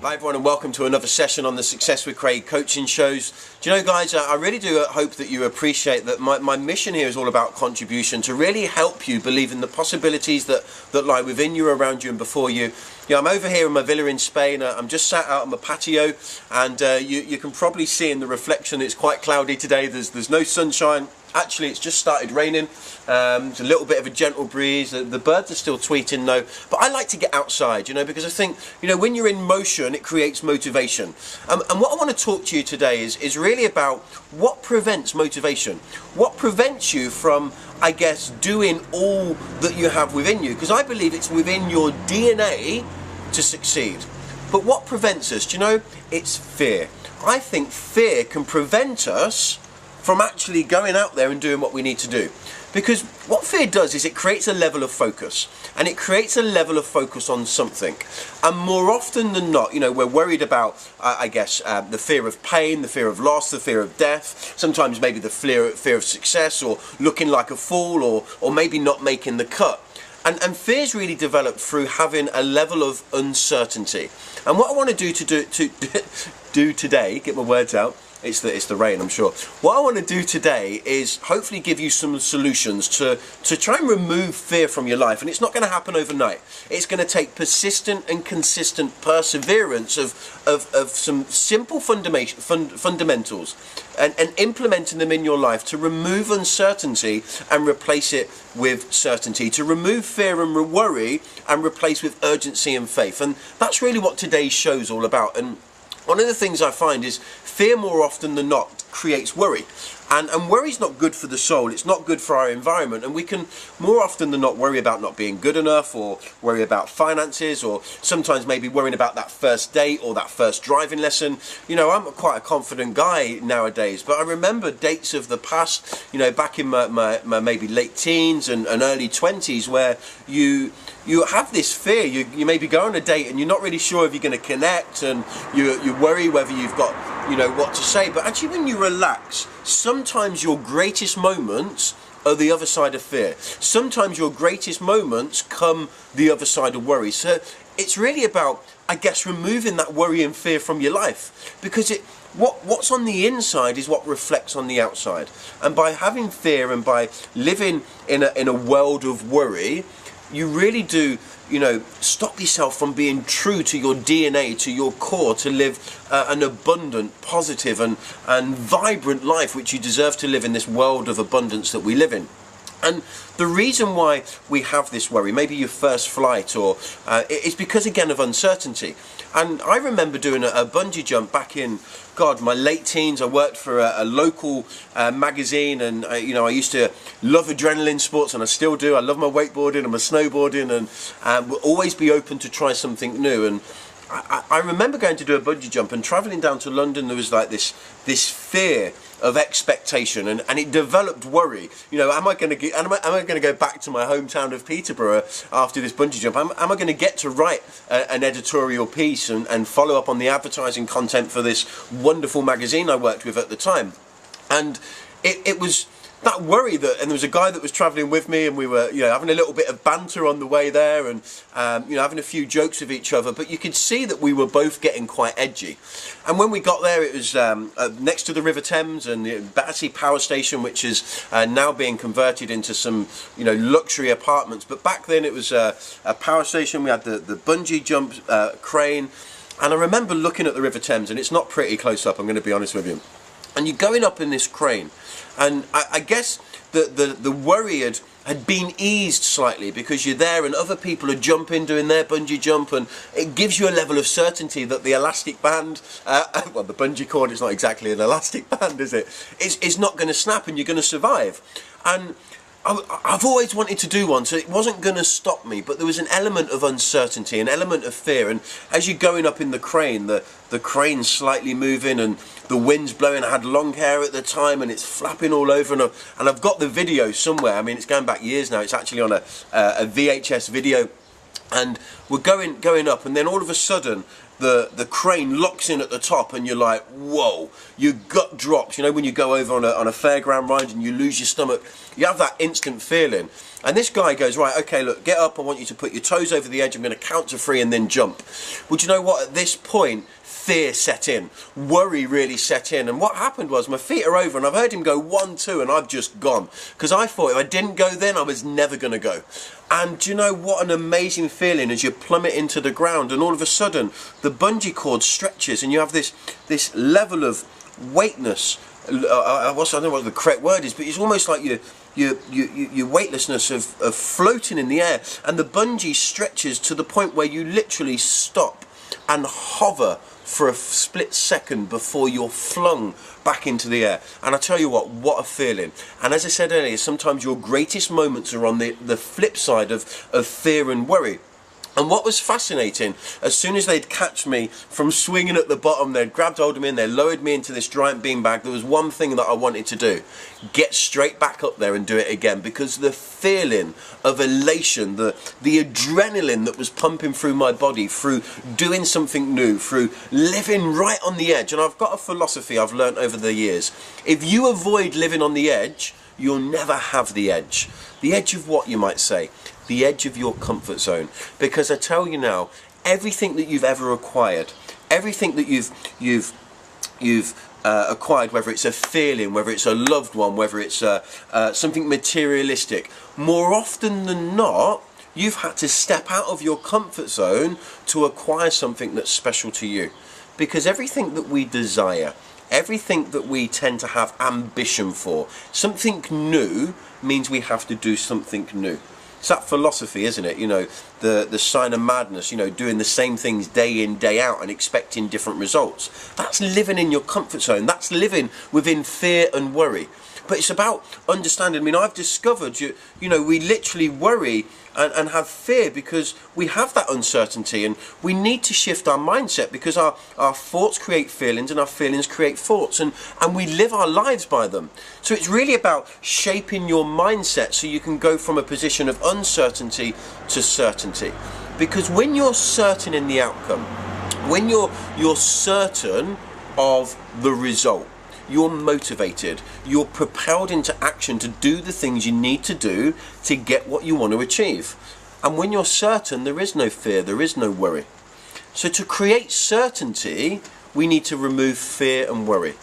Hi everyone, and welcome to another session on the Success with Craig coaching shows. Do you know, guys, I really do hope that you appreciate that my mission here is all about contribution, to really help you believe in the possibilities that lie within you, around you and before you. I'm over here in my villa in Spain. I'm just sat out on my patio, and you can probably see in the reflection it's quite cloudy today. There's no sunshine. Actually, it's just started raining. It's a little bit of a gentle breeze. The birds are still tweeting though. But I like to get outside, because I think, when you're in motion, it creates motivation. And what I want to talk to you today is really about what prevents motivation. What prevents you from, I guess, doing all that you have within you. Because I believe it's within your DNA to succeed. But what prevents us? It's fear. I think fear can prevent us from actually going out there and doing what we need to do. Because what fear does is it creates a level of focus, and it creates a level of focus on something. And more often than not, we're worried about, the fear of pain, the fear of loss, the fear of death, sometimes maybe the fear of success, or looking like a fool, or maybe not making the cut. And fear's really developed through having a level of uncertainty. And what I want to do today, get my words out, it's the rain, I'm sure. What I want to do today is hopefully give you some solutions to try and remove fear from your life. And it's not going to happen overnight. It's going to take persistent and consistent perseverance of some simple fundamentals and implementing them in your life to remove uncertainty and replace it with certainty, to remove fear and worry and replace with urgency and faith. And that's really what today's show's all about. And one of the things I find is fear more often than not creates worry. And worry's not good for the soul, it's not good for our environment, and we can more often than not worry about not being good enough, or worry about finances, or sometimes maybe worrying about that first date or that first driving lesson. I'm quite a confident guy nowadays, but I remember dates of the past, back in my maybe late teens and early 20s, where you have this fear. You maybe go on a date and you're not really sure if you're going to connect, and you worry whether you've got what to say. But actually, when you relax, sometimes your greatest moments are the other side of fear. Sometimes your greatest moments come the other side of worry. So it's really about, I guess, removing that worry and fear from your life, because what's on the inside is what reflects on the outside. And by having fear and by living in a world of worry, you really do stop yourself from being true to your DNA, to your core, to live an abundant, positive and vibrant life which you deserve to live in this world of abundance that we live in. And the reason why we have this worry, maybe your first flight, or it's because, again, of uncertainty. And I remember doing a bungee jump back in, my late teens. I worked for a local magazine, and I used to love adrenaline sports, and I still do. I love my wakeboarding and my snowboarding, and will always be open to try something new. And I remember going to do a bungee jump and travelling down to London. There was like this fear of expectation, and it developed worry. Am I going to go back to my hometown of Peterborough after this bungee jump? Am I going to get to write an editorial piece and follow up on the advertising content for this wonderful magazine I worked with at the time? And it was that worry and there was a guy that was travelling with me, and we were having a little bit of banter on the way there, and having a few jokes with each other, but you could see that we were both getting quite edgy. And when we got there, it was next to the River Thames and the Battersea Power Station, which is now being converted into some luxury apartments. But back then it was a power station. We had the bungee jump crane, and I remember looking at the River Thames, and it's not pretty close up, I'm going to be honest with you. And you're going up in this crane, and I guess the worry had been eased slightly, because you're there and other people are jumping, doing their bungee jump, and it gives you a level of certainty that the elastic band, well, the bungee cord is not exactly an elastic band, is it? It's not going to snap, and you're going to survive. And I've always wanted to do one, so it wasn't going to stop me, but there was an element of uncertainty, an element of fear. And as you're going up in the crane, the crane's slightly moving and the wind's blowing. I had long hair at the time, and it's flapping all over, and I've got the video somewhere. I mean, it's going back years now. It's actually on a VHS video, and we're going up, and then all of a sudden the crane locks in at the top and you're like, whoa, your gut drops. You know, when you go over on a fairground ride and you lose your stomach, you have that instant feeling. And this guy goes, right, okay, look, get up, I want you to put your toes over the edge, I'm going to count to 3 and then jump. Well, you know what, at this point, fear set in, worry really set in, and what happened was my feet are over and I've heard him go 1, 2 and I've just gone, because I thought if I didn't go then I was never going to go. And do you know what an amazing feeling as you plummet into the ground and all of a sudden the bungee cord stretches and you have this level of weightness. I don't know what the correct word is, but it's almost like your weightlessness of floating in the air, and the bungee stretches to the point where you literally stop and hover for a split second before you're flung back into the air. And I tell you what a feeling. And as I said earlier, sometimes your greatest moments are on the flip side of fear and worry. And what was fascinating, as soon as they'd catch me from swinging at the bottom, they'd grabbed hold of me and they lowered me into this giant beanbag, there was one thing that I wanted to do: get straight back up there and do it again, because the feeling of elation, the adrenaline that was pumping through my body, through doing something new, through living right on the edge. And I've got a philosophy I've learned over the years: if you avoid living on the edge, you'll never have the edge. The edge of what, you might say? The edge of your comfort zone. Because I tell you now, everything that you've ever acquired, everything that you've acquired, whether it's a feeling, whether it's a loved one, whether it's something materialistic, more often than not, you've had to step out of your comfort zone to acquire something that's special to you. Because everything that we desire, everything that we tend to have ambition for, something new means we have to do something new. It's that philosophy, isn't it? You know, the sign of madness, you know, doing the same things day in, day out and expecting different results. That's living in your comfort zone. That's living within fear and worry. But it's about understanding. I mean, I've discovered, you know, we literally worry and have fear because we have that uncertainty, and we need to shift our mindset, because our thoughts create feelings and our feelings create thoughts, and we live our lives by them. So it's really about shaping your mindset so you can go from a position of uncertainty to certainty. Because when you're certain in the outcome, when you're certain of the result, you're motivated, you're propelled into action to do the things you need to do to get what you want to achieve. And when you're certain, there is no fear, there is no worry. So to create certainty, we need to remove fear and worry.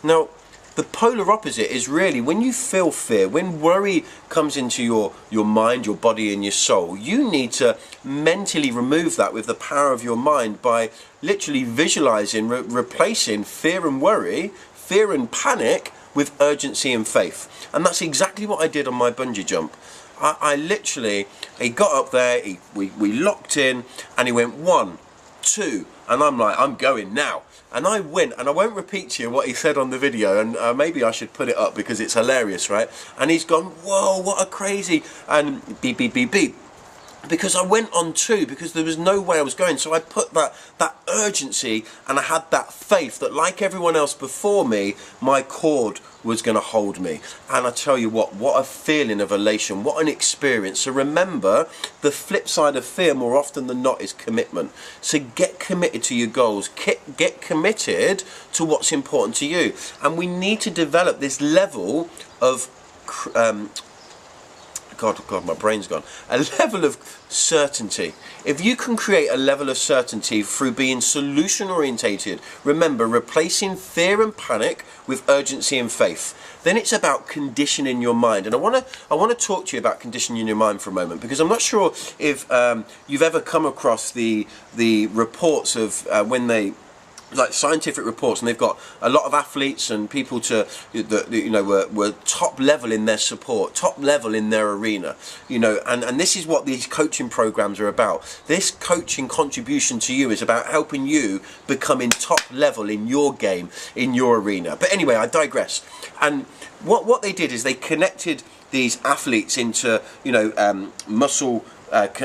Now, the polar opposite is really when you feel fear, when worry comes into your mind, your body and your soul, you need to mentally remove that with the power of your mind by literally visualizing, replacing fear and worry, fear and panic with urgency and faith. And that's exactly what I did on my bungee jump. I literally, he got up there, we locked in, and he went 1, 2, and I'm like, I'm going now. And I went, and I won't repeat to you what he said on the video, and maybe I should put it up because it's hilarious, right? And he's gone, whoa, what a crazy, and beep, beep, beep, beep. Because I went on 2, because there was no way I was going. So I put that urgency, and I had that faith that, like everyone else before me, my cord was going to hold me. And I tell you what a feeling of elation, what an experience. So remember, the flip side of fear more often than not is commitment. So get committed to your goals, get committed to what's important to you. And we need to develop this level of God, my brain's gone. A level of certainty. If you can create a level of certainty through being solution orientated, remember, replacing fear and panic with urgency and faith, then it's about conditioning your mind. And I want to talk to you about conditioning your mind for a moment, because I'm not sure if you've ever come across the reports of when they, like scientific reports, and they've got a lot of athletes and people that you know were top level in their support, top level in their arena, you know, and this is what these coaching programs are about. This coaching contribution to you is about helping you become in top level in your game, in your arena. But anyway, I digress. And what they did is they connected these athletes into, you know, muscle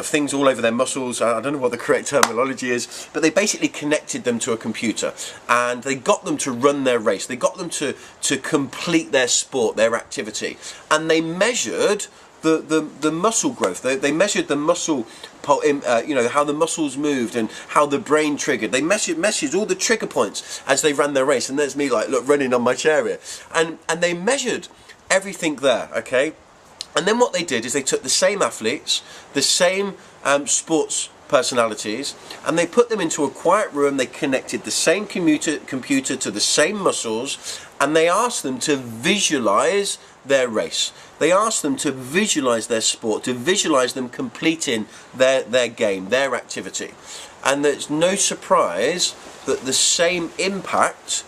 things all over their muscles. I don't know what the correct terminology is, but they basically connected them to a computer, and they got them to run their race. They got them to complete their sport, their activity, and they measured the muscle growth. They measured the muscle, you know, how the muscles moved and how the brain triggered. They measured all the trigger points as they ran their race. And there's me, like, look, running on my chair here. And they measured everything there, okay? And then what they did is they took the same athletes, the same sports personalities, and they put them into a quiet room. They connected the same computer to the same muscles, and they asked them to visualize their race. They asked them to visualize their sport, to visualize them completing their game, their activity. And it's no surprise that the same impact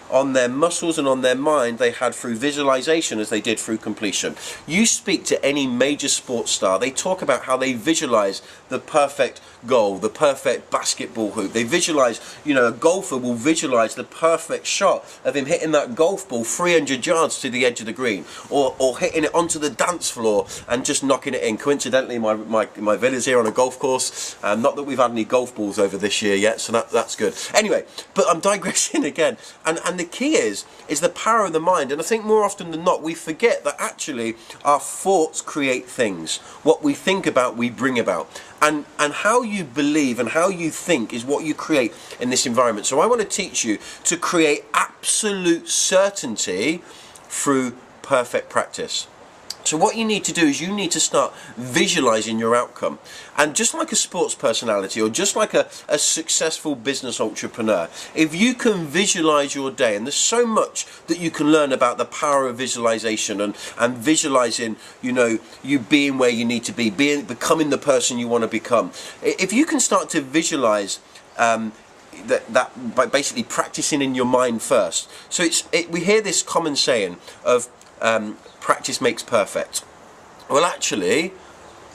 on their muscles and on their mind they had through visualization as they did through completion. You speak to any major sports star, they talk about how they visualize the perfect goal, the perfect basketball hoop. They visualize, you know, a golfer will visualize the perfect shot of him hitting that golf ball 300 yards to the edge of the green, or hitting it onto the dance floor and just knocking it in. Coincidentally, my villa's here on a golf course. Not that we've had any golf balls over this year yet, so that's good. Anyway, but I'm digressing again. And the key is the power of the mind. And I think more often than not, we forget that actually our thoughts create things. What we think about, we bring about. And how you believe and how you think is what you create in this environment. So I want to teach you to create absolute certainty through perfect practice. So what you need to do is you need to start visualizing your outcome. And just like a sports personality, or just like a successful business entrepreneur, if you can visualize your day, and there's so much that you can learn about the power of visualization and visualizing, you know, you being where you need to be, becoming the person you want to become. If you can start to visualize that by basically practicing in your mind first. So we hear this common saying of practice makes perfect. Well, actually,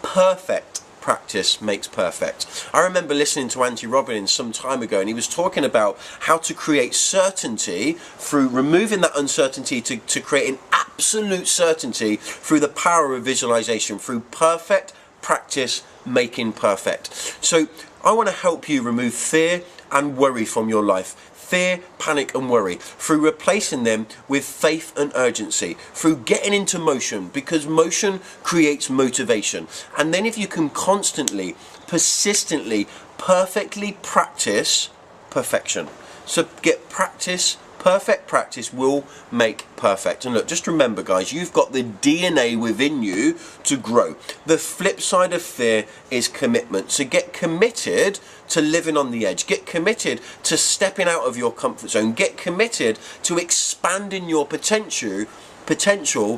perfect practice makes perfect. I remember listening to Andy Robbins some time ago, and he was talking about how to create certainty through removing that uncertainty to create an absolute certainty through the power of visualization, through perfect practice making perfect. So I want to help you remove fear and worry from your life. Fear, panic and worry, through replacing them with faith and urgency, through getting into motion, because motion creates motivation. And then if you can constantly, persistently, perfectly practice perfection. So get practice. Perfect practice will make perfect. And look, just remember, guys, you've got the DNA within you to grow. The flip side of fear is commitment. So get committed to living on the edge. Get committed to stepping out of your comfort zone. Get committed to expanding your potential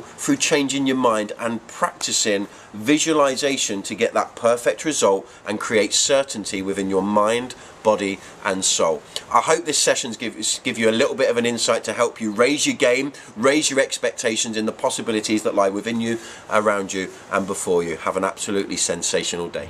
through changing your mind and practicing visualization to get that perfect result and create certainty within your mind, body and soul. I hope this session's give you a little bit of an insight to help you raise your game, raise your expectations in the possibilities that lie within you, around you and before you. Have an absolutely sensational day.